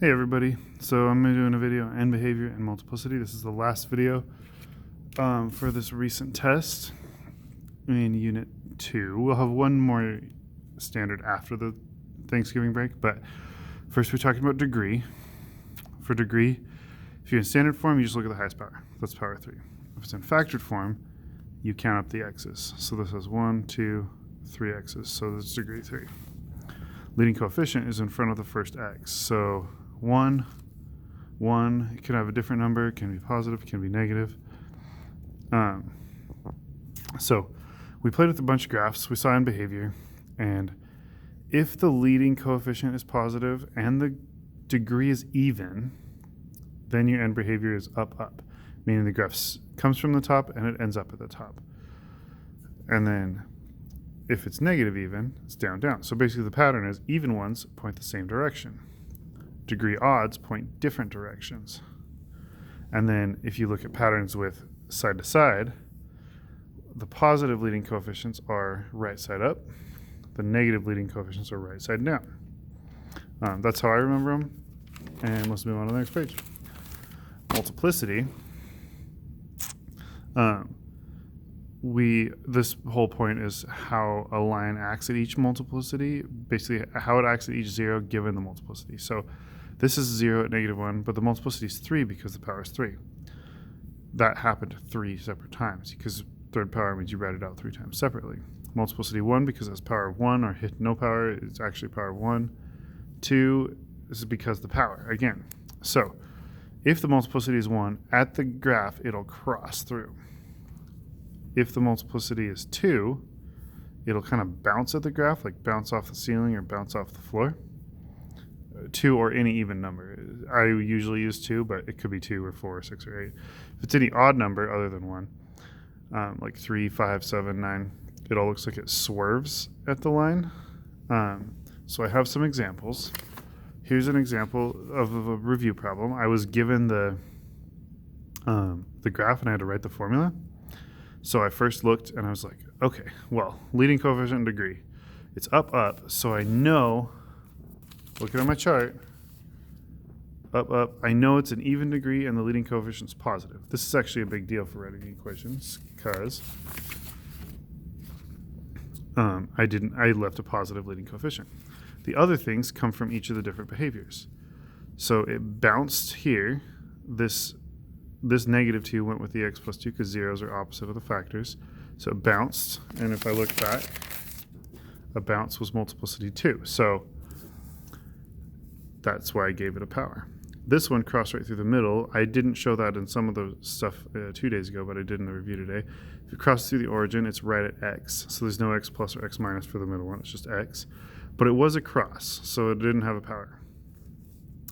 Hey everybody, so I'm doing a video on end behavior and multiplicity. This is the last video for this recent test in Unit 2. We'll have one more standard after the Thanksgiving break, but first we're talking about degree. For degree, if you're in standard form, you just look at the highest power. That's power 3. If it's in factored form, you count up the x's. So this has 1, 2, 3 x's, so that's degree 3. Leading coefficient is in front of the first x, so 1, it can have a different number, it can be positive, it can be negative. So we played with a bunch of graphs, we saw in behavior, and if the leading coefficient is positive and the degree is even, then your end behavior is up, meaning the graph comes from the top and it ends up at the top. And then if it's negative even, it's down. So basically the pattern is even ones point the same direction. Degree odds point different directions. And then if you look at patterns with side to side, the positive leading coefficients are right side up. The negative leading coefficients are right side down. That's how I remember them. And let's move on to the next page. Multiplicity. This whole point is how a line acts at each multiplicity, basically how it acts at each 0 given the multiplicity. So this is 0 at -1, but the multiplicity is 3 because the power is 3. That happened 3 separate times because third power means you write it out 3 times separately. Multiplicity 1 because it has power of 1, or hit no power, it's actually power of 1. 2, this is because the power, again. So if the multiplicity is 1, at the graph it'll cross through. If the multiplicity is 2, it'll kind of bounce at the graph, like bounce off the ceiling or bounce off the floor. 2 or any even number. I usually use 2, but it could be 2 or 4 or 6 or 8. If it's any odd number other than 1, like 3, 5, 7, 9, it all looks like it swerves at the line. So I have some examples. Here's an example of a review problem. I was given the graph and I had to write the formula. So I first looked and I was like, okay, well, leading coefficient and degree. It's up, so I know, looking at my chart, up, I know it's an even degree and the leading coefficient is positive. This is actually a big deal for writing equations because I left a positive leading coefficient. The other things come from each of the different behaviors. So it bounced here, this -2 went with the x plus 2 because zeros are opposite of the factors. So it bounced, and if I look back, a bounce was multiplicity 2. So that's why I gave it a power. This one crossed right through the middle. I didn't show that in some of the stuff 2 days ago, but I did in the review today. If it crosses through the origin, it's right at x. So there's no x plus or x minus for the middle one, it's just x. But it was a cross, so it didn't have a power.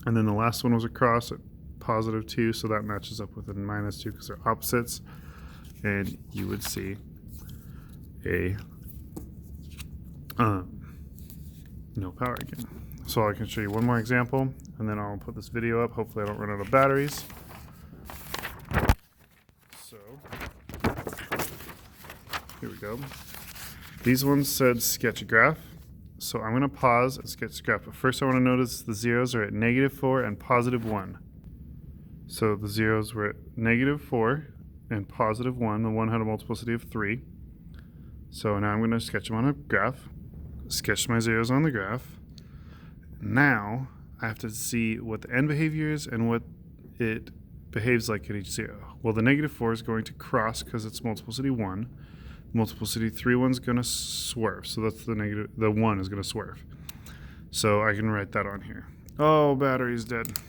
And then the last one was a cross at positive 2, so that matches up with a -2 because they're opposites, and you would see a no power again. So I can show you one more example, and then I'll put this video up. Hopefully I don't run out of batteries. So here we go. These ones said sketch a graph. So I'm going to pause and sketch the graph, but first I want to notice the zeros are at -4 and +1. So the zeros were at -4 and +1. The one had a multiplicity of 3. So now I'm going to sketch them on a graph. Sketch my zeros on the graph. Now I have to see what the end behavior is and what it behaves like at each 0. Well, the -4 is going to cross because it's multiplicity 1. Multiplicity 3 one's going to swerve. So that's the 1 is going to swerve. So I can write that on here. Oh, battery's dead.